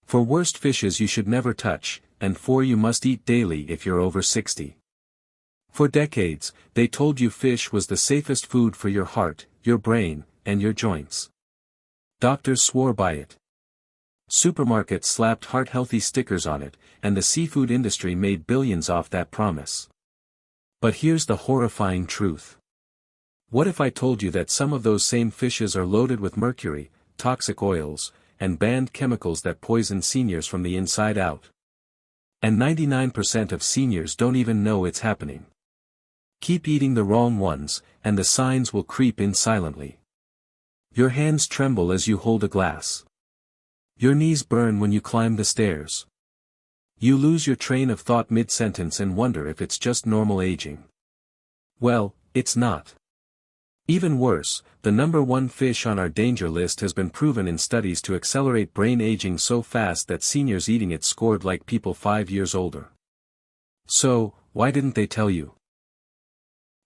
4 worst fishes you should never touch, and 4 you must eat daily if you're over 60. For decades, they told you fish was the safest food for your heart, your brain, and your joints. Doctors swore by it. Supermarkets slapped heart-healthy stickers on it, and the seafood industry made billions off that promise. But here's the horrifying truth. What if I told you that some of those same fishes are loaded with mercury, toxic oils, and banned chemicals that poison seniors from the inside out? And 99% of seniors don't even know it's happening. Keep eating the wrong ones, and the signs will creep in silently. Your hands tremble as you hold a glass. Your knees burn when you climb the stairs. You lose your train of thought mid-sentence and wonder if it's just normal aging. Well, it's not. Even worse, the number 1 fish on our danger list has been proven in studies to accelerate brain aging so fast that seniors eating it scored like people 5 years older. So, why didn't they tell you?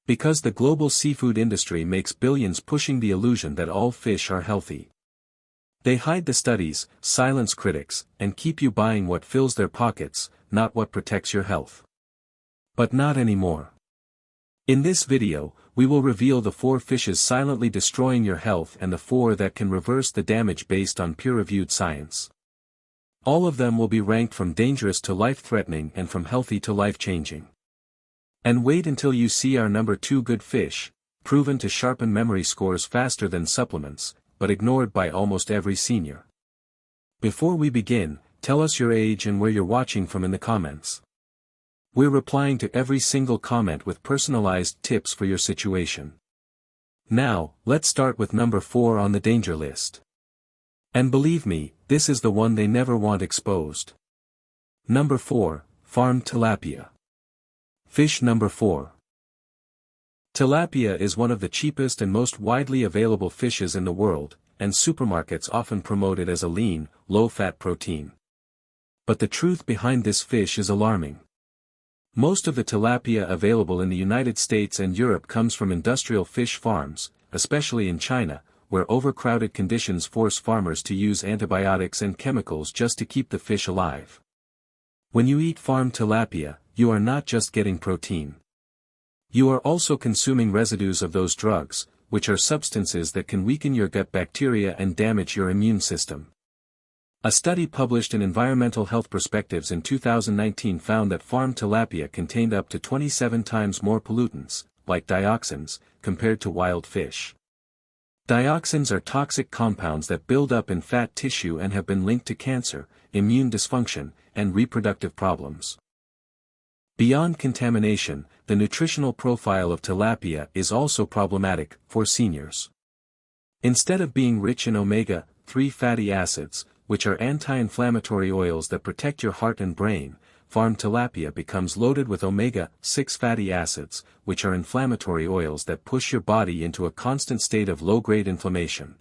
Because the global seafood industry makes billions pushing the illusion that all fish are healthy. They hide the studies, silence critics, and keep you buying what fills their pockets, not what protects your health. But not anymore. In this video, we will reveal the 4 fishes silently destroying your health and the 4 that can reverse the damage based on peer-reviewed science. All of them will be ranked from dangerous to life-threatening and from healthy to life-changing. And wait until you see our number 2 good fish, proven to sharpen memory scores faster than supplements, but ignored by almost every senior. Before we begin, tell us your age and where you're watching from in the comments. We're replying to every single comment with personalized tips for your situation. Now, let's start with number 4 on the danger list. And believe me, this is the one they never want exposed. Number 4, farmed tilapia. Fish number 4. Tilapia is one of the cheapest and most widely available fishes in the world, and supermarkets often promote it as a lean, low-fat protein. But the truth behind this fish is alarming. Most of the tilapia available in the United States and Europe comes from industrial fish farms, especially in China, where overcrowded conditions force farmers to use antibiotics and chemicals just to keep the fish alive. When you eat farmed tilapia, you are not just getting protein. You are also consuming residues of those drugs, which are substances that can weaken your gut bacteria and damage your immune system. A study published in Environmental Health Perspectives in 2019 found that farmed tilapia contained up to 27 times more pollutants, like dioxins, compared to wild fish. Dioxins are toxic compounds that build up in fat tissue and have been linked to cancer, immune dysfunction, and reproductive problems. Beyond contamination, the nutritional profile of tilapia is also problematic for seniors. Instead of being rich in omega-3 fatty acids, which are anti-inflammatory oils that protect your heart and brain, farmed tilapia becomes loaded with omega-6 fatty acids, which are inflammatory oils that push your body into a constant state of low-grade inflammation.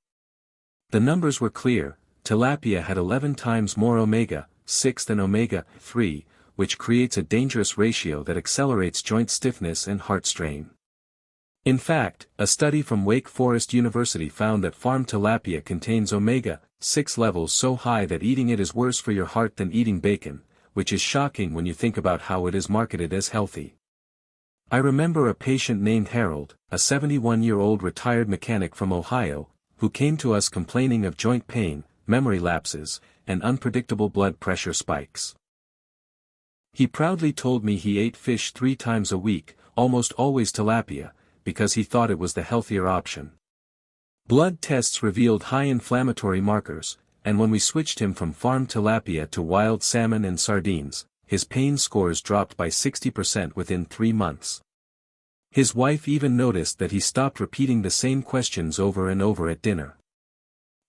The numbers were clear: tilapia had 11 times more omega-6 than omega-3, which creates a dangerous ratio that accelerates joint stiffness and heart strain. In fact, a study from Wake Forest University found that farmed tilapia contains omega-6 levels so high that eating it is worse for your heart than eating bacon, which is shocking when you think about how it is marketed as healthy. I remember a patient named Harold, a 71-year-old retired mechanic from Ohio, who came to us complaining of joint pain, memory lapses, and unpredictable blood pressure spikes. He proudly told me he ate fish 3 times a week, almost always tilapia, because he thought it was the healthier option. Blood tests revealed high inflammatory markers, and when we switched him from farmed tilapia to wild salmon and sardines, his pain scores dropped by 60% within 3 months. His wife even noticed that he stopped repeating the same questions over and over at dinner.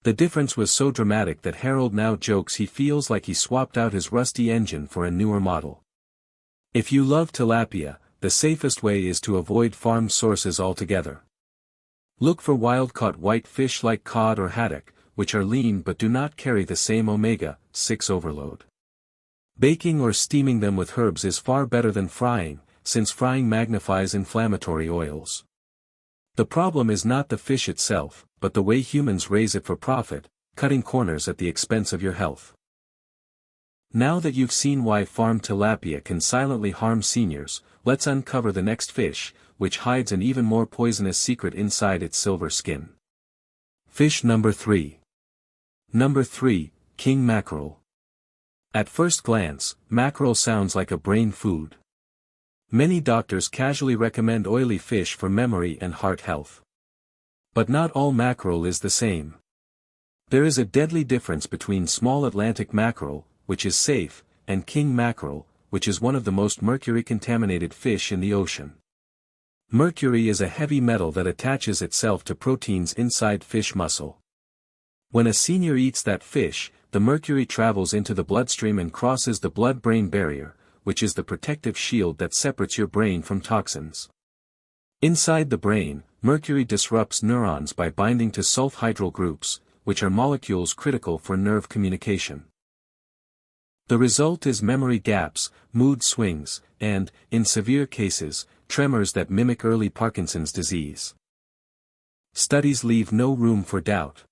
The difference was so dramatic that Harold now jokes he feels like he swapped out his rusty engine for a newer model. If you love tilapia, the safest way is to avoid farmed sources altogether. Look for wild-caught white fish like cod or haddock, which are lean but do not carry the same omega-6 overload. Baking or steaming them with herbs is far better than frying, since frying magnifies inflammatory oils. The problem is not the fish itself, but the way humans raise it for profit, cutting corners at the expense of your health. Now that you've seen why farm tilapia can silently harm seniors, let's uncover the next fish, which hides an even more poisonous secret inside its silver skin. Fish number 3. Number 3, king mackerel. At first glance, mackerel sounds like a brain food. Many doctors casually recommend oily fish for memory and heart health. But not all mackerel is the same. There is a deadly difference between small Atlantic mackerel, which is safe, and king mackerel, which is one of the most mercury-contaminated fish in the ocean. Mercury is a heavy metal that attaches itself to proteins inside fish muscle. When a senior eats that fish, the mercury travels into the bloodstream and crosses the blood-brain barrier, which is the protective shield that separates your brain from toxins. Inside the brain, mercury disrupts neurons by binding to sulfhydryl groups, which are molecules critical for nerve communication. The result is memory gaps, mood swings, and, in severe cases, tremors that mimic early Parkinson's disease. Studies leave no room for doubt.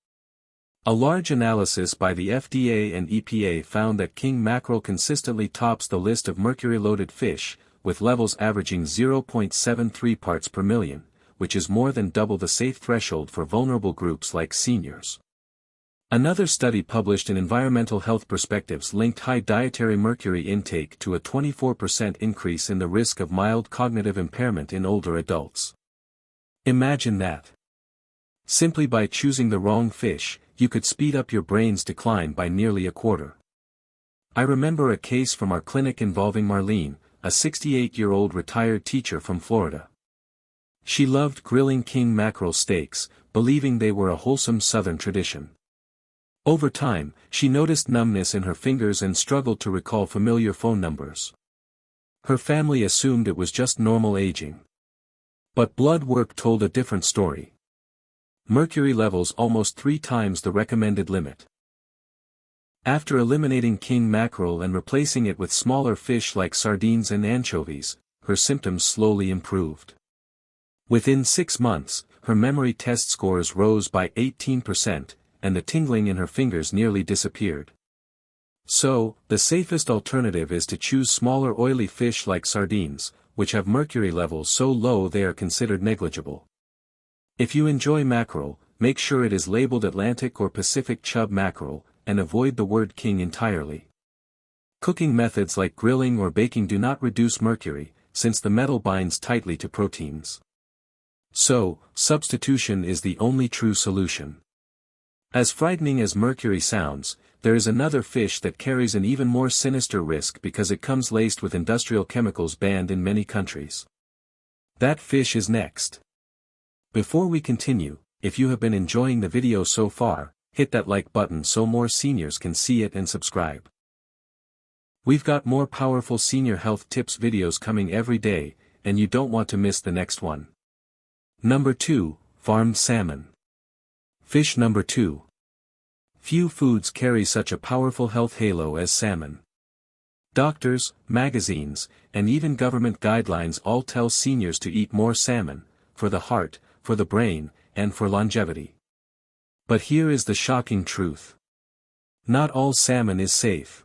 A large analysis by the FDA and EPA found that king mackerel consistently tops the list of mercury-loaded fish, with levels averaging 0.73 parts per million, which is more than double the safe threshold for vulnerable groups like seniors. Another study published in Environmental Health Perspectives linked high dietary mercury intake to a 24% increase in the risk of mild cognitive impairment in older adults. Imagine that. Simply by choosing the wrong fish, you could speed up your brain's decline by nearly a quarter. I remember a case from our clinic involving Marlene, a 68-year-old retired teacher from Florida. She loved grilling king mackerel steaks, believing they were a wholesome Southern tradition. Over time, she noticed numbness in her fingers and struggled to recall familiar phone numbers. Her family assumed it was just normal aging. But blood work told a different story. Mercury levels almost 3 times the recommended limit. After eliminating king mackerel and replacing it with smaller fish like sardines and anchovies, her symptoms slowly improved. Within 6 months, her memory test scores rose by 18%, and the tingling in her fingers nearly disappeared. So, the safest alternative is to choose smaller oily fish like sardines, which have mercury levels so low they are considered negligible. If you enjoy mackerel, make sure it is labeled Atlantic or Pacific chub mackerel, and avoid the word king entirely. Cooking methods like grilling or baking do not reduce mercury, since the metal binds tightly to proteins. So, substitution is the only true solution. As frightening as mercury sounds, there is another fish that carries an even more sinister risk because it comes laced with industrial chemicals banned in many countries. That fish is next. Before we continue, if you have been enjoying the video so far, hit that like button so more seniors can see it and subscribe. We've got more powerful senior health tips videos coming every day, and you don't want to miss the next one. Number 2, farmed salmon. Fish number 2. Few foods carry such a powerful health halo as salmon. Doctors, magazines, and even government guidelines all tell seniors to eat more salmon, for the heart, for the brain, and for longevity. But here is the shocking truth. Not all salmon is safe.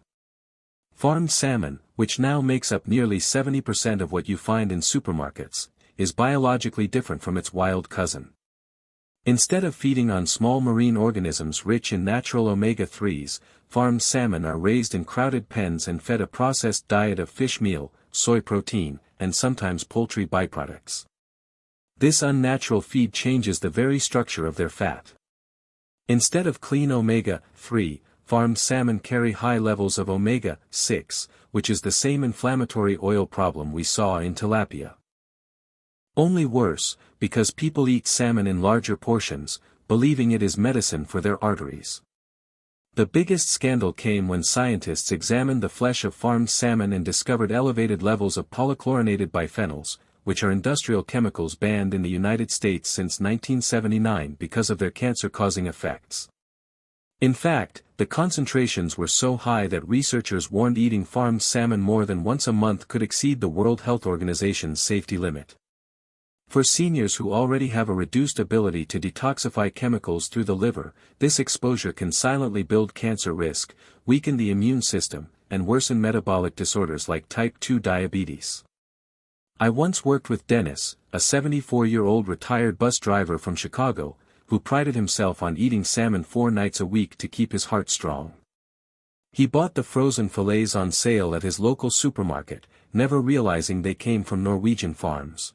Farmed salmon, which now makes up nearly 70% of what you find in supermarkets, is biologically different from its wild cousin. Instead of feeding on small marine organisms rich in natural omega-3s, farmed salmon are raised in crowded pens and fed a processed diet of fish meal, soy protein, and sometimes poultry byproducts. This unnatural feed changes the very structure of their fat. Instead of clean omega-3, farmed salmon carry high levels of omega-6, which is the same inflammatory oil problem we saw in tilapia. Only worse, because people eat salmon in larger portions, believing it is medicine for their arteries. The biggest scandal came when scientists examined the flesh of farmed salmon and discovered elevated levels of polychlorinated biphenyls, which are industrial chemicals banned in the United States since 1979 because of their cancer-causing effects. In fact, the concentrations were so high that researchers warned eating farmed salmon more than once a month could exceed the World Health Organization's safety limit. For seniors who already have a reduced ability to detoxify chemicals through the liver, this exposure can silently build cancer risk, weaken the immune system, and worsen metabolic disorders like type 2 diabetes. I once worked with Dennis, a 74-year-old retired bus driver from Chicago, who prided himself on eating salmon 4 nights a week to keep his heart strong. He bought the frozen fillets on sale at his local supermarket, never realizing they came from Norwegian farms.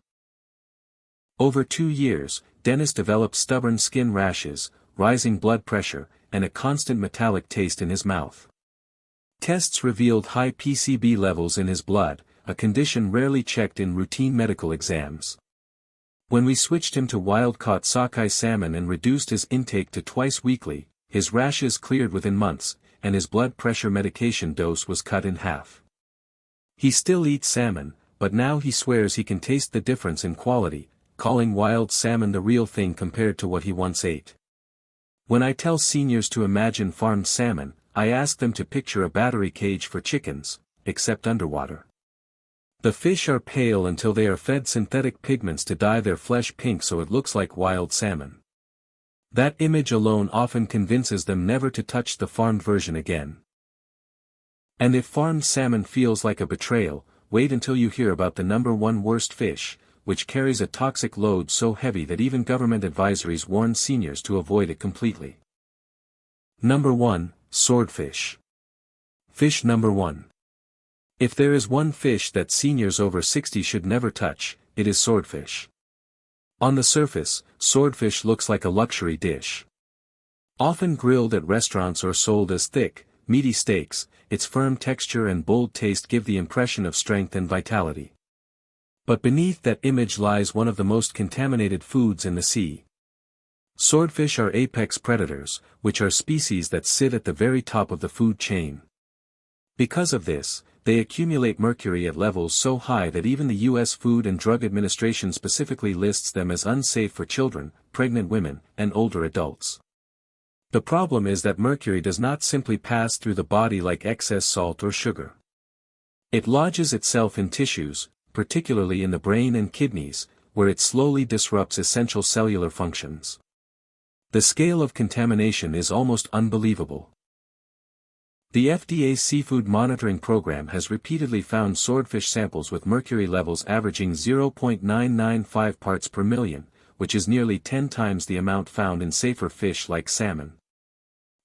Over 2 years, Dennis developed stubborn skin rashes, rising blood pressure, and a constant metallic taste in his mouth. Tests revealed high PCB levels in his blood, a condition rarely checked in routine medical exams. When we switched him to wild-caught sockeye salmon and reduced his intake to twice weekly, his rashes cleared within months, and his blood pressure medication dose was cut in half. He still eats salmon, but now he swears he can taste the difference in quality, calling wild salmon the real thing compared to what he once ate. When I tell seniors to imagine farmed salmon, I ask them to picture a battery cage for chickens, except underwater. The fish are pale until they are fed synthetic pigments to dye their flesh pink so it looks like wild salmon. That image alone often convinces them never to touch the farmed version again. And if farmed salmon feels like a betrayal, wait until you hear about the #1 worst fish, which carries a toxic load so heavy that even government advisories warn seniors to avoid it completely. Number 1, swordfish. Fish number 1. If there is one fish that seniors over 60 should never touch, it is swordfish. On the surface, swordfish looks like a luxury dish. Often grilled at restaurants or sold as thick, meaty steaks, its firm texture and bold taste give the impression of strength and vitality. But beneath that image lies one of the most contaminated foods in the sea. Swordfish are apex predators, which are species that sit at the very top of the food chain. Because of this, they accumulate mercury at levels so high that even the U.S. Food and Drug Administration specifically lists them as unsafe for children, pregnant women, and older adults. The problem is that mercury does not simply pass through the body like excess salt or sugar. It lodges itself in tissues, particularly in the brain and kidneys, where it slowly disrupts essential cellular functions. The scale of contamination is almost unbelievable. The FDA's Seafood Monitoring Program has repeatedly found swordfish samples with mercury levels averaging 0.995 parts per million, which is nearly 10 times the amount found in safer fish like salmon.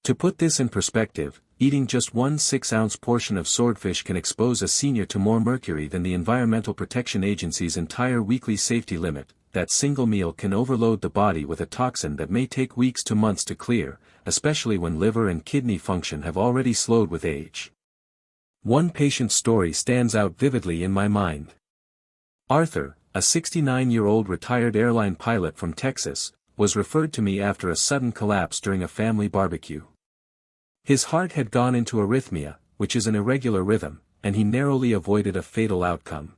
To put this in perspective, eating just 1 6-ounce portion of swordfish can expose a senior to more mercury than the Environmental Protection Agency's entire weekly safety limit. That single meal can overload the body with a toxin that may take weeks to months to clear, especially when liver and kidney function have already slowed with age. One patient's story stands out vividly in my mind. Arthur, a 69-year-old retired airline pilot from Texas, was referred to me after a sudden collapse during a family barbecue. His heart had gone into arrhythmia, which is an irregular rhythm, and he narrowly avoided a fatal outcome.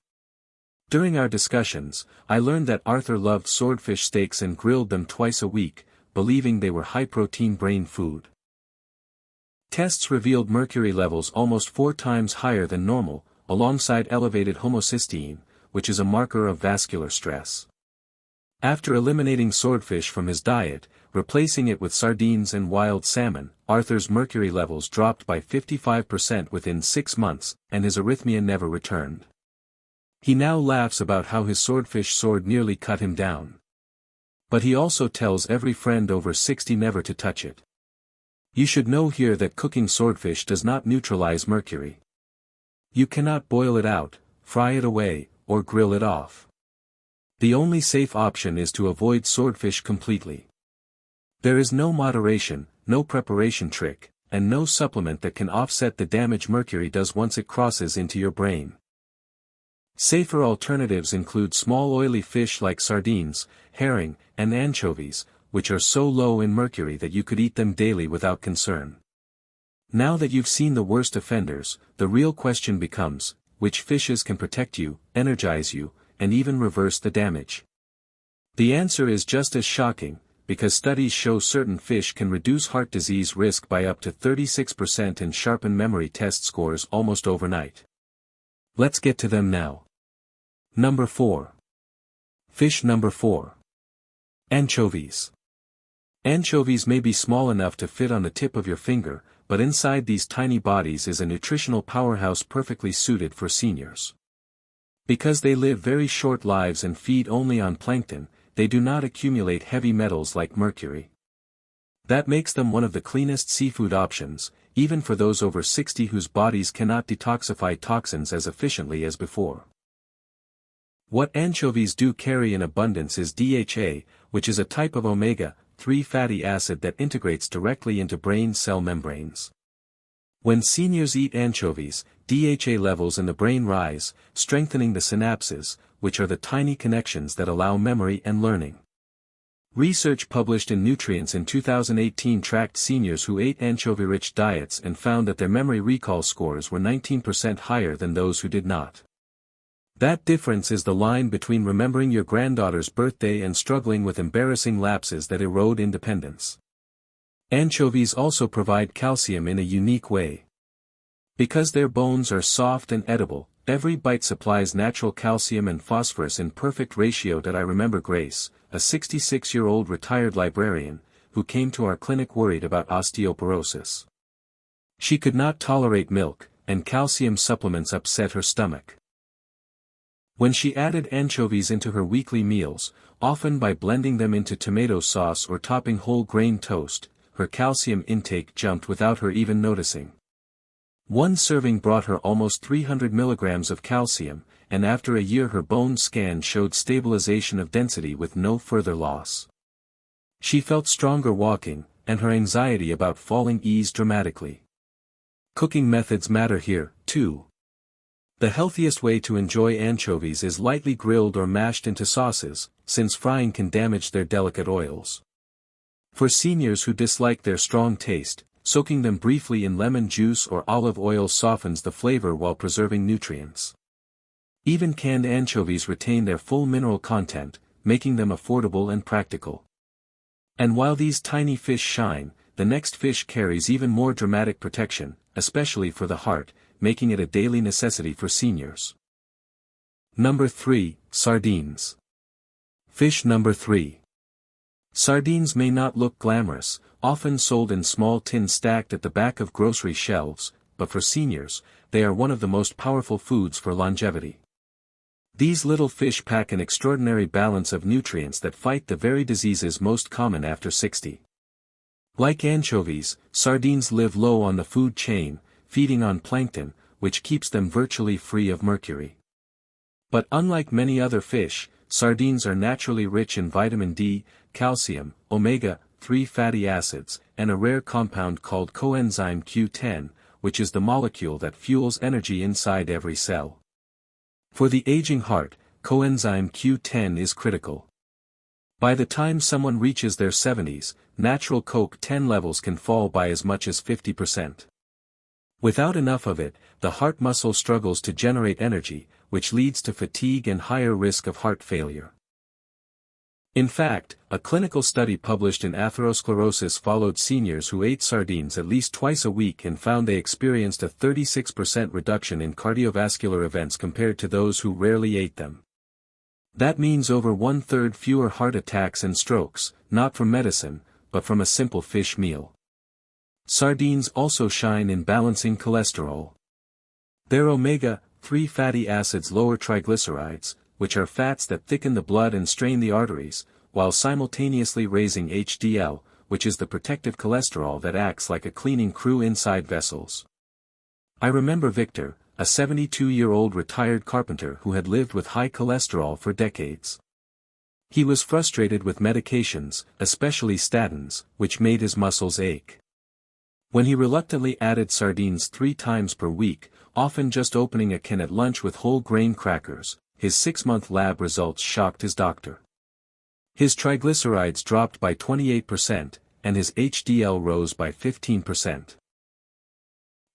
During our discussions, I learned that Arthur loved swordfish steaks and grilled them twice a week, believing they were high-protein brain food. Tests revealed mercury levels almost 4 times higher than normal, alongside elevated homocysteine, which is a marker of vascular stress. After eliminating swordfish from his diet, replacing it with sardines and wild salmon, Arthur's mercury levels dropped by 55% within 6 months, and his arrhythmia never returned. He now laughs about how his swordfish sword nearly cut him down. But he also tells every friend over 60 never to touch it. You should know here that cooking swordfish does not neutralize mercury. You cannot boil it out, fry it away, or grill it off. The only safe option is to avoid swordfish completely. There is no moderation, no preparation trick, and no supplement that can offset the damage mercury does once it crosses into your brain. Safer alternatives include small oily fish like sardines, herring, and anchovies, which are so low in mercury that you could eat them daily without concern. Now that you've seen the worst offenders, the real question becomes, which fishes can protect you, energize you, and even reverse the damage? The answer is just as shocking, because studies show certain fish can reduce heart disease risk by up to 36% and sharpen memory test scores almost overnight. Let's get to them now. Number 4. Fish number 4. Anchovies. Anchovies may be small enough to fit on the tip of your finger, but inside these tiny bodies is a nutritional powerhouse perfectly suited for seniors. Because they live very short lives and feed only on plankton, they do not accumulate heavy metals like mercury. That makes them one of the cleanest seafood options, even for those over 60 whose bodies cannot detoxify toxins as efficiently as before. What anchovies do carry in abundance is DHA, which is a type of omega-3 fatty acid that integrates directly into brain cell membranes. When seniors eat anchovies, DHA levels in the brain rise, strengthening the synapses, which are the tiny connections that allow memory and learning. Research published in Nutrients in 2018 tracked seniors who ate anchovy-rich diets and found that their memory recall scores were 19% higher than those who did not. That difference is the line between remembering your granddaughter's birthday and struggling with embarrassing lapses that erode independence. Anchovies also provide calcium in a unique way. Because their bones are soft and edible, every bite supplies natural calcium and phosphorus in perfect ratio. I remember Grace, a 66-year-old retired librarian, who came to our clinic worried about osteoporosis. She could not tolerate milk, and calcium supplements upset her stomach. When she added anchovies into her weekly meals, often by blending them into tomato sauce or topping whole grain toast, her calcium intake jumped without her even noticing. One serving brought her almost 300 milligrams of calcium, and after a year her bone scan showed stabilization of density with no further loss. She felt stronger walking, and her anxiety about falling eased dramatically. Cooking methods matter here, too. The healthiest way to enjoy anchovies is lightly grilled or mashed into sauces, since frying can damage their delicate oils. For seniors who dislike their strong taste, soaking them briefly in lemon juice or olive oil softens the flavor while preserving nutrients. Even canned anchovies retain their full mineral content, making them affordable and practical. And while these tiny fish shine, the next fish carries even more dramatic protection, especially for the heart, making it a daily necessity for seniors. Number 3, Sardines. Fish number 3. Sardines may not look glamorous, often sold in small tins stacked at the back of grocery shelves, but for seniors, they are one of the most powerful foods for longevity. These little fish pack an extraordinary balance of nutrients that fight the very diseases most common after 60. Like anchovies, sardines live low on the food chain, feeding on plankton, which keeps them virtually free of mercury. But unlike many other fish, sardines are naturally rich in vitamin D, calcium, omega-3 fatty acids, and a rare compound called coenzyme Q10, which is the molecule that fuels energy inside every cell. For the aging heart, coenzyme Q10 is critical. By the time someone reaches their 70s, natural CoQ10 levels can fall by as much as 50%. Without enough of it, the heart muscle struggles to generate energy, which leads to fatigue and higher risk of heart failure. In fact, a clinical study published in Atherosclerosis followed seniors who ate sardines at least twice a week and found they experienced a 36% reduction in cardiovascular events compared to those who rarely ate them. That means over 1/3 fewer heart attacks and strokes, not from medicine, but from a simple fish meal. Sardines also shine in balancing cholesterol. Their omega-3 fatty acids lower triglycerides, which are fats that thicken the blood and strain the arteries, while simultaneously raising HDL, which is the protective cholesterol that acts like a cleaning crew inside vessels. I remember Victor, a 72-year-old retired carpenter who had lived with high cholesterol for decades. He was frustrated with medications, especially statins, which made his muscles ache. When he reluctantly added sardines 3 times per week, often just opening a can at lunch with whole grain crackers, his 6-month lab results shocked his doctor. His triglycerides dropped by 28%, and his HDL rose by 15%.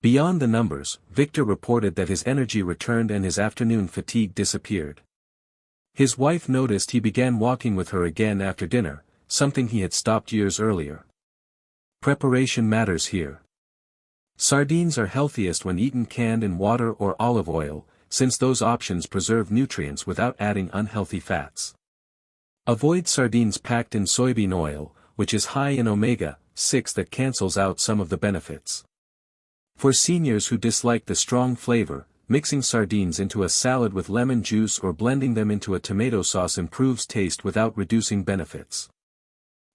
Beyond the numbers, Victor reported that his energy returned and his afternoon fatigue disappeared. His wife noticed he began walking with her again after dinner, something he had stopped years earlier. Preparation matters here. Sardines are healthiest when eaten canned in water or olive oil, since those options preserve nutrients without adding unhealthy fats. Avoid sardines packed in soybean oil, which is high in omega-6 that cancels out some of the benefits. For seniors who dislike the strong flavor, mixing sardines into a salad with lemon juice or blending them into a tomato sauce improves taste without reducing benefits.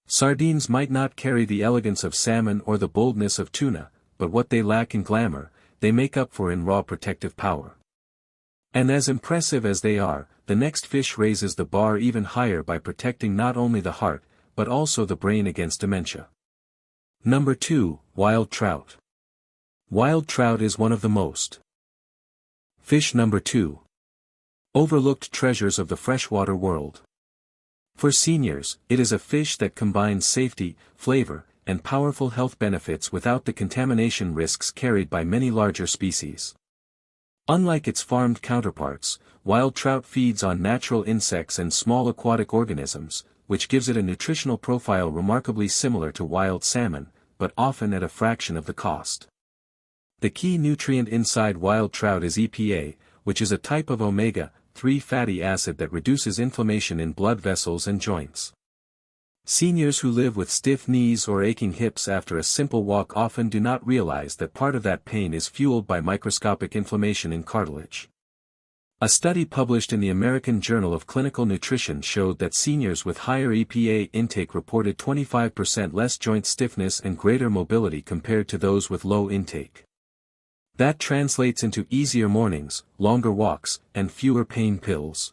Sardines might not carry the elegance of salmon or the boldness of tuna, but what they lack in glamour, they make up for in raw protective power. And as impressive as they are, the next fish raises the bar even higher by protecting not only the heart, but also the brain against dementia. Number 2, wild trout. Wild trout is one of the most fish. Number 2. Overlooked treasures of the freshwater world. For seniors, it is a fish that combines safety, flavor, and powerful health benefits without the contamination risks carried by many larger species. Unlike its farmed counterparts, wild trout feeds on natural insects and small aquatic organisms, which gives it a nutritional profile remarkably similar to wild salmon, but often at a fraction of the cost. The key nutrient inside wild trout is EPA, which is a type of omega-3 fatty acid that reduces inflammation in blood vessels and joints. Seniors who live with stiff knees or aching hips after a simple walk often do not realize that part of that pain is fueled by microscopic inflammation in cartilage. A study published in the American Journal of Clinical Nutrition showed that seniors with higher EPA intake reported 25% less joint stiffness and greater mobility compared to those with low intake. That translates into easier mornings, longer walks, and fewer pain pills.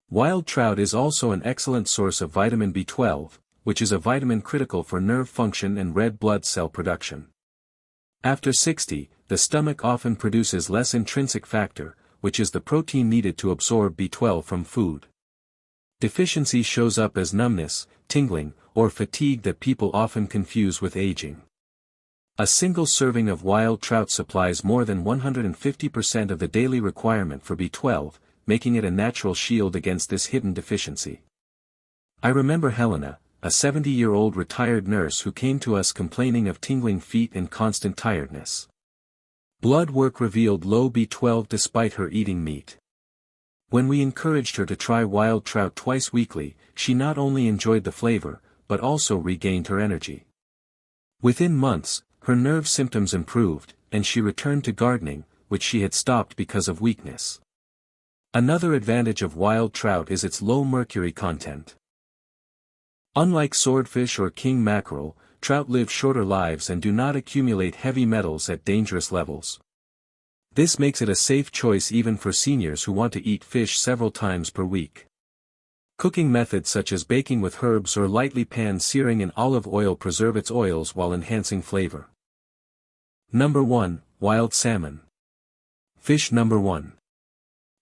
Wild trout is also an excellent source of vitamin B12, which is a vitamin critical for nerve function and red blood cell production. After 60, the stomach often produces less intrinsic factor, which is the protein needed to absorb B12 from food. Deficiency shows up as numbness, tingling, or fatigue that people often confuse with aging. A single serving of wild trout supplies more than 150% of the daily requirement for B12, making it a natural shield against this hidden deficiency. I remember Helena, a 70-year-old retired nurse who came to us complaining of tingling feet and constant tiredness. Blood work revealed low B12 despite her eating meat. When we encouraged her to try wild trout twice weekly, she not only enjoyed the flavor, but also regained her energy. Within months, her nerve symptoms improved, and she returned to gardening, which she had stopped because of weakness. Another advantage of wild trout is its low mercury content. Unlike swordfish or king mackerel, trout live shorter lives and do not accumulate heavy metals at dangerous levels. This makes it a safe choice even for seniors who want to eat fish several times per week. Cooking methods such as baking with herbs or lightly pan-searing in olive oil preserve its oils while enhancing flavor. Number 1, wild salmon. Fish. Number 1.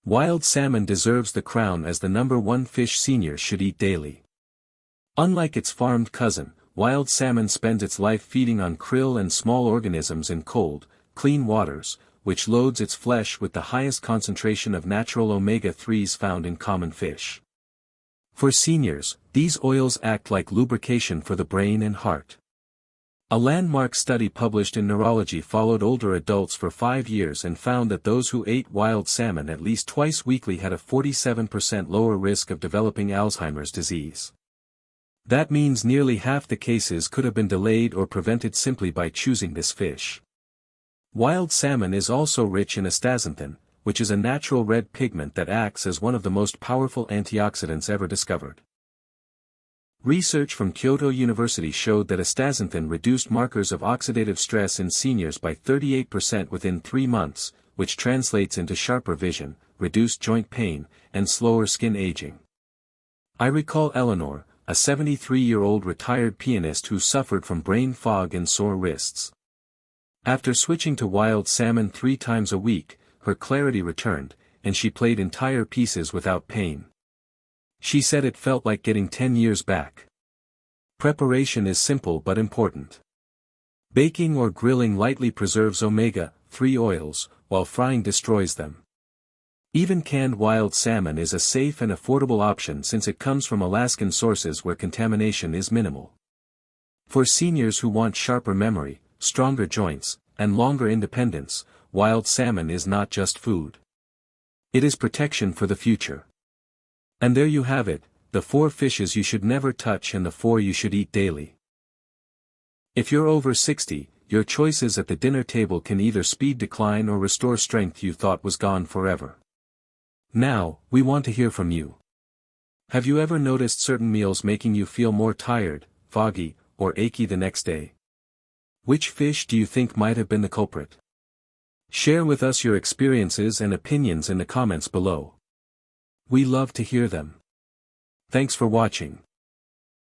Wild salmon deserves the crown as the number 1 fish seniors should eat daily. Unlike its farmed cousin, wild salmon spends its life feeding on krill and small organisms in cold, clean waters, which loads its flesh with the highest concentration of natural omega-3s found in common fish. For seniors, these oils act like lubrication for the brain and heart. A landmark study published in Neurology followed older adults for 5 years and found that those who ate wild salmon at least twice weekly had a 47% lower risk of developing Alzheimer's disease. That means nearly half the cases could have been delayed or prevented simply by choosing this fish. Wild salmon is also rich in astaxanthin, which is a natural red pigment that acts as one of the most powerful antioxidants ever discovered. Research from Kyoto University showed that astaxanthin reduced markers of oxidative stress in seniors by 38% within 3 months, which translates into sharper vision, reduced joint pain, and slower skin aging. I recall Eleanor, a 73-year-old retired pianist who suffered from brain fog and sore wrists. After switching to wild salmon 3 times a week, her clarity returned, and she played entire pieces without pain. She said it felt like getting 10 years back. Preparation is simple but important. Baking or grilling lightly preserves omega-3 oils, while frying destroys them. Even canned wild salmon is a safe and affordable option since it comes from Alaskan sources where contamination is minimal. For seniors who want sharper memory, stronger joints, and longer independence, wild salmon is not just food. It is protection for the future. And there you have it, the 4 fishes you should never touch and the 4 you should eat daily. If you're over 60, your choices at the dinner table can either speed decline or restore strength you thought was gone forever. Now, we want to hear from you. Have you ever noticed certain meals making you feel more tired, foggy, or achy the next day? Which fish do you think might have been the culprit? Share with us your experiences and opinions in the comments below. We love to hear them. Thanks for watching.